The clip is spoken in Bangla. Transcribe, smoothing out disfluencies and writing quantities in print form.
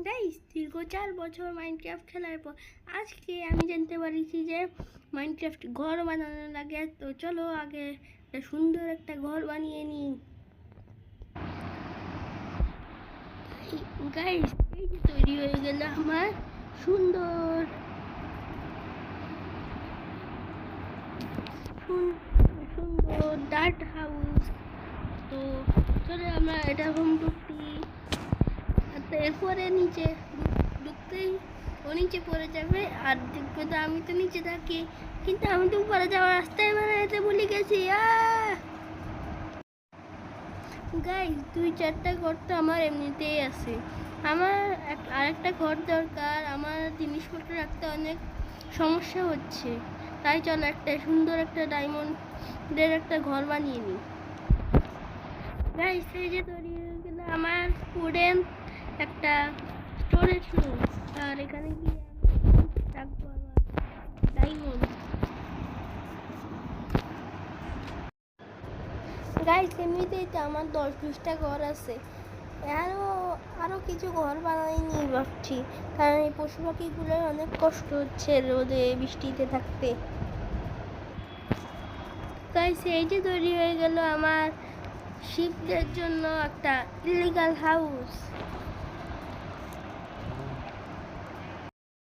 গাইস, দীর্ঘ 4 বছর মাইনক্রাফট খেলার পর আজকে আমি জানতে পারিছি যে মাইনক্রাফট ঘর বানানো লাগে। তো চলো আগে একটা সুন্দর একটা ঘর বানিয়ে নিই। গাইস, এই যে তৈরি হয়ে গেল আমার সুন্দর সুন্দর ডার্ট হাউস। তো চলো আমরা এটা হোম ঢুকছি। এরপরে নিচে ঢুকতেই ও নিচে পড়ে যাবে, আর দেখবে তো আমি তো নিচে থাকি, কিন্তু আমি তো উপরে যাওয়ার রাস্তায় বানাতে ভুলে গেছি। গাইস, 2-4টা ঘর তো আমার এমনিতেই আছে। আমার আরেকটা ঘর দরকার। আমার জিনিসপত্র রাখতে অনেক সমস্যা হচ্ছে, তাই চলো একটা সুন্দর একটা ডায়মন্ডের একটা ঘর বানিয়ে নিই। গাইস, এই যে তৈরি হয়ে গেল আমার উডেন একটা স্টোরেজ রুম। আর এখানে গিয়ে আমি রাখবো আমার ডায়মন্ড। গাইস, এমনিতেই তো আমার 10-20টা ঘর আছে। আরও কিছু ঘর বানাইনি ভাবছি, কারণ এই পশু পাখিগুলোর অনেক কষ্ট হচ্ছে রোদে বৃষ্টিতে থাকতে। গাইস, এই যে তৈরি হয়ে গেল আমার শিপদের জন্য একটা ইলিগাল হাউস।